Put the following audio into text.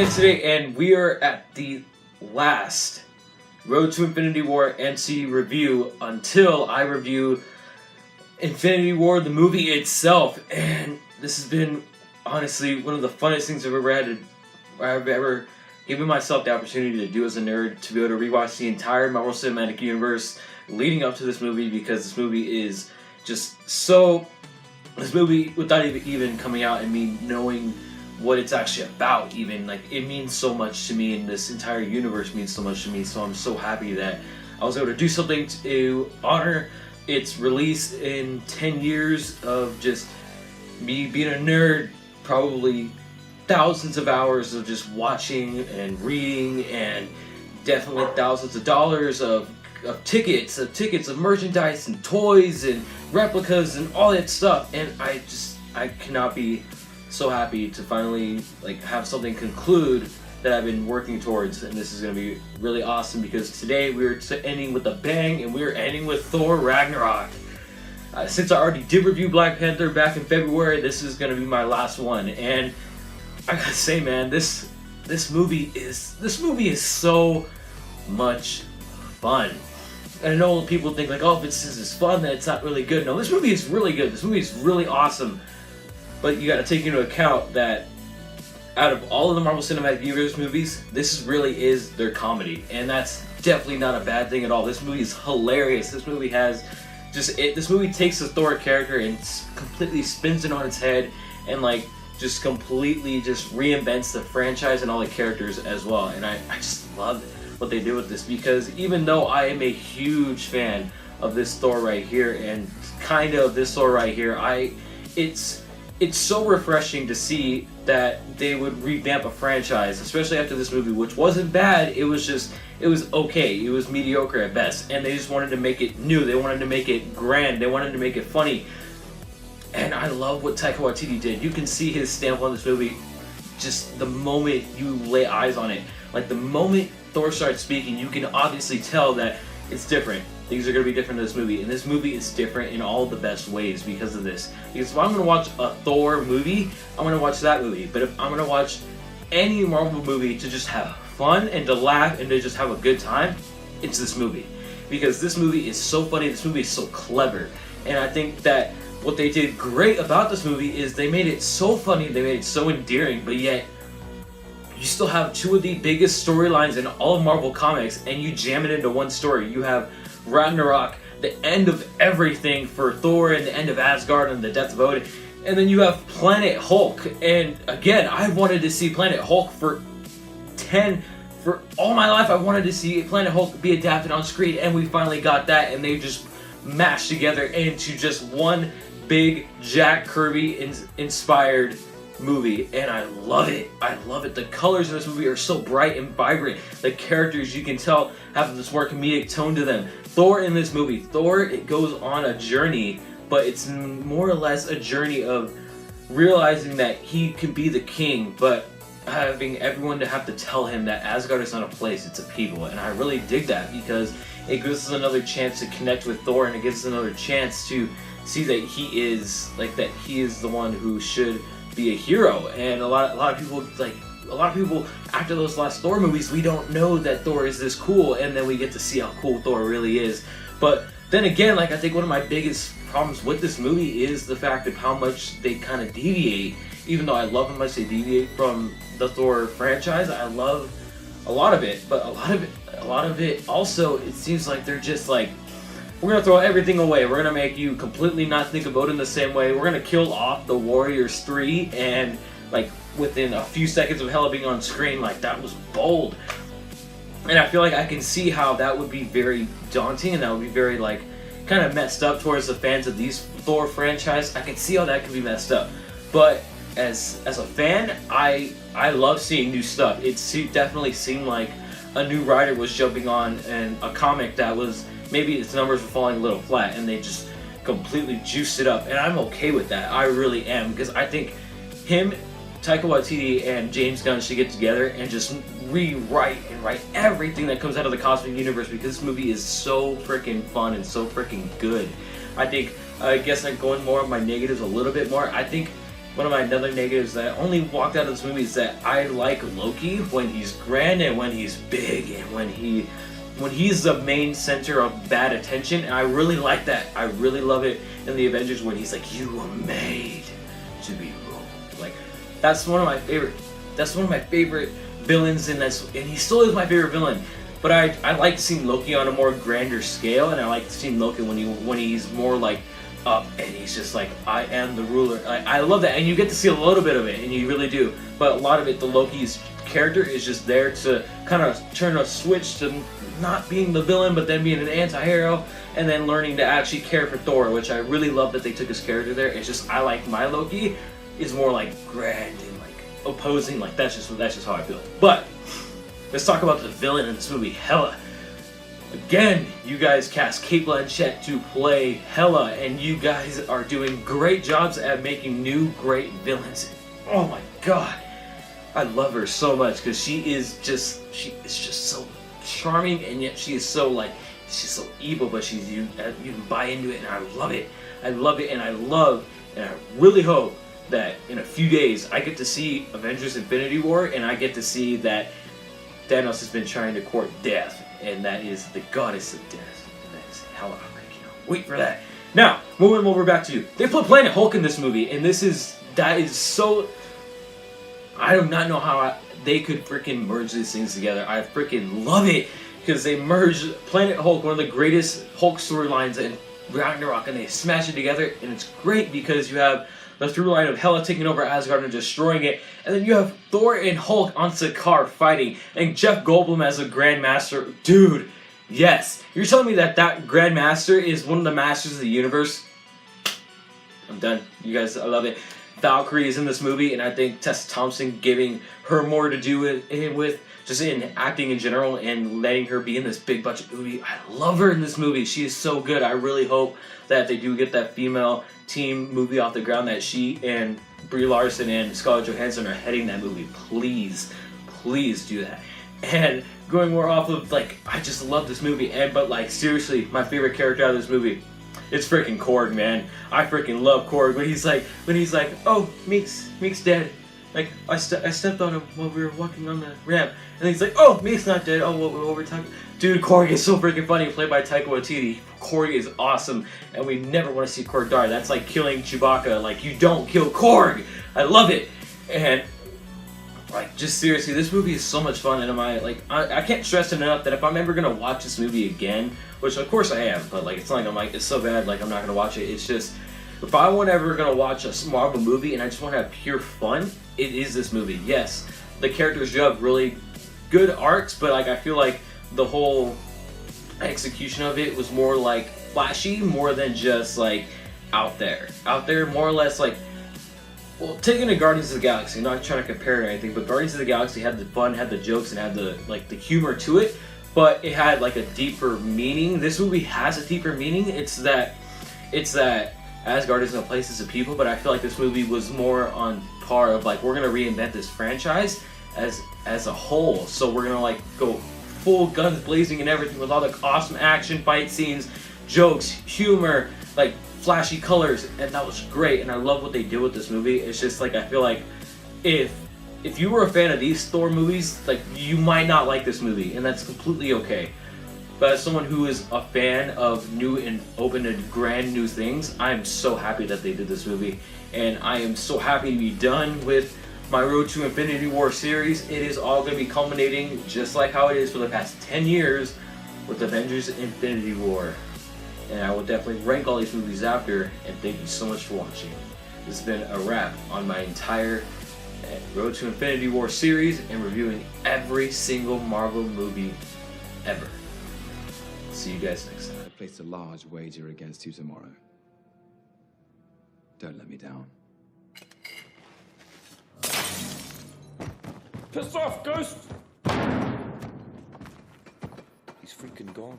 again today, and we are at the last Road to Infinity War NC review until I review Infinity War, the movie itself. And this has been, honestly, one of the funnest things I've ever given myself the opportunity to do as a nerd, to be able to rewatch the entire Marvel Cinematic Universe leading up to this movie, because this movie is just so... This movie, without even coming out and me knowing what it's actually about, even, like, it means so much to me, and this entire universe means so much to me, so I'm so happy that I was able to do something to honor its release in 10 years of just me being a nerd, probably thousands of hours of just watching and reading, and definitely thousands of dollars of tickets, of merchandise and toys and replicas and all that stuff. And I cannot be so happy to finally have something conclude that I've been working towards, and this is going to be really awesome because today we're ending with a bang, and we're ending with Thor Ragnarok. Since I already did review Black Panther back in February, this is going to be my last one, and I gotta say, man, this movie is so much fun. And I know people think like, oh, if this is fun, that it's not really good. No, this movie is really good. This movie is really awesome. But you got to take into account that out of all of the Marvel Cinematic Universe movies, this really is their comedy, and that's definitely not a bad thing at all. This movie is hilarious. This movie has this movie takes the Thor character and completely spins it on its head, and just completely reinvents the franchise and all the characters as well. And I just love what they did with this, because even though I am a huge fan of this Thor right here, and kind of this Thor right here, it's so refreshing to see that they would revamp a franchise, especially after this movie, which wasn't bad. It was okay. It was mediocre at best, and they just wanted to make it new. They wanted to make it grand. They wanted to make it funny. And I love what Taika Waititi did. You can see his stamp on this movie just the moment you lay eyes on it. Like, the moment Thor starts speaking, you can obviously tell that it's different. Things are going to be different in this movie. And this movie is different in all the best ways because of this. Because if I'm going to watch a Thor movie, I'm going to watch that movie. But if I'm going to watch any Marvel movie to just have fun and to laugh and to just have a good time, it's this movie. Because this movie is so funny. This movie is so clever. And I think that what they did great about this movie is they made it so funny, they made it so endearing, but yet you still have two of the biggest storylines in all of Marvel Comics, and you jam it into one story. You have Ragnarok, the end of everything for Thor, and the end of Asgard, and the death of Odin. And then you have Planet Hulk. And again, I wanted to see Planet Hulk for all my life. I wanted to see Planet Hulk be adapted on screen, and we finally got that, and they just mashed together into just one big Jack Kirby inspired movie, and I love it. I love it. The colors in this movie are so bright and vibrant. The characters, you can tell, have this more comedic tone to them. Thor in this movie, it goes on a journey, but it's more or less a journey of realizing that he can be the king, but having everyone to have to tell him that Asgard is not a place, it's a people. And I really dig that, because it gives us another chance to connect with Thor, and it gives us another chance to see that he is the one who should be a hero. And a lot of people after those last Thor movies, we don't know that Thor is this cool, and then we get to see how cool Thor really is. But then again, I think one of my biggest problems with this movie is the fact of how much they kind of deviate. Even though I love how much they deviate from the Thor franchise, I love a lot of it, but a lot of it also, it seems like they're just we're gonna throw everything away. We're gonna make you completely not think of Odin the same way. We're gonna kill off the Warriors 3, and within a few seconds of Hela being on screen, that was bold. And I feel like I can see how that would be very daunting, and that would be very kind of messed up towards the fans of these Thor franchise. I can see how that could be messed up. But as a fan, I love seeing new stuff. It definitely seemed like a new writer was jumping on and a comic that was, maybe its numbers were falling a little flat, and they just completely juiced it up. And I'm okay with that. I really am, because I think him, Taika Waititi, and James Gunn should get together and just rewrite and write everything that comes out of the cosmic universe, because this movie is so freaking fun and so freaking good. I think, I guess going more of my negatives a little bit more, I think one of my other negatives that I only walked out of this movie is that I like Loki when he's grand and when he's big and when he's the main center of bad attention, and I really like that. I really love it in the Avengers when he's like, "You were made to be ruled." Like, that's one of my favorite. That's one of my favorite villains in this, and he still is my favorite villain. But I like seeing Loki on a more grander scale, and I like seeing Loki when he's more like up and he's just like, "I am the ruler." I love that, and you get to see a little bit of it, and you really do. But a lot of it, the Loki's character is just there to kind of turn a switch to not being the villain, but then being an anti-hero, and then learning to actually care for Thor, which I really love that they took his character there. It's just, I like my Loki is more like grand and like opposing. Like, that's just how I feel. But let's talk about the villain in this movie, Hela. Again, you guys cast Cate Blanchett to play Hela, and you guys are doing great jobs at making new great villains. Oh my god, I love her so much because she is just so charming, and yet she is so like, she's so evil, but you can buy into it, and I love it. I love it, and I really hope that in a few days I get to see Avengers Infinity War, and I get to see that Thanos has been trying to court death, and that is the goddess of death. And that is Hela. I cannot wait for that. Now, moving over back to you. They put Planet Hulk in this movie, and that is so. I do not know how they could freaking merge these things together. I freaking love it because they merged Planet Hulk, one of the greatest Hulk storylines in Ragnarok, and they smash it together, and it's great because you have the through line of Hela taking over Asgard and destroying it, and then you have Thor and Hulk on Sakaar fighting, and Jeff Goldblum as a Grandmaster. Dude, yes. You're telling me that Grandmaster is one of the masters of the universe? I'm done. You guys, I love it. Valkyrie is in this movie, and I think Tessa Thompson giving her more to do with just in acting in general and letting her be in this big budget movie. I love her in this movie. She is so good. I really hope that they do get that female team movie off the ground, that she and Brie Larson and Scarlett Johansson are heading that movie. Please, please do that. And going more off of, like, I just love this movie, but like, seriously, my favorite character out of this movie, it's freaking Korg, man. I freaking love Korg. When he's like, "Oh, Meek's dead. Like, I stepped on him while we were walking on the ramp." And he's like, "Oh, Meek's not dead. Oh, what we're talking." Dude, Korg is so freaking funny, played by Taika Waititi. Korg is awesome, and we never want to see Korg die. That's like killing Chewbacca. Like, you don't kill Korg. I love it. And like, just seriously, this movie is so much fun, and I can't stress enough that if I'm ever gonna watch this movie again, which of course I am, but like, it's not like I'm like, it's so bad, like I'm not gonna watch it. It's just, if I were ever gonna watch a Marvel movie and I just want to have pure fun, it is this movie. Yes, the characters do have really good arcs, but like, I feel like the whole execution of it was more like flashy, more than just like out there, more or less like. Well, taking to Guardians of the Galaxy, not trying to compare it or anything, but Guardians of the Galaxy had the fun, had the jokes, and had the humor to it, but it had like a deeper meaning. This movie has a deeper meaning. It's that Asgard isn't a place, it's a people, but I feel like this movie was more on par of like, we're gonna reinvent this franchise as a whole. So we're gonna like go full guns blazing and everything with all the awesome action, fight scenes, jokes, humor, like flashy colors, and that was great, and I love what they did with this movie. It's just like, I feel like if you were a fan of these Thor movies, like, you might not like this movie, and that's completely okay. But as someone who is a fan of new and open and grand new things, I am so happy that they did this movie, and I am so happy to be done with my Road to Infinity War series. It is all going to be culminating just like how it is for the past 10 years with Avengers Infinity War. And I will definitely rank all these movies after, and thank you so much for watching. This has been a wrap on my entire Road to Infinity War series and reviewing every single Marvel movie ever. See you guys next time. I placed a large wager against you tomorrow. Don't let me down. Piss off, Ghost! He's freaking gone.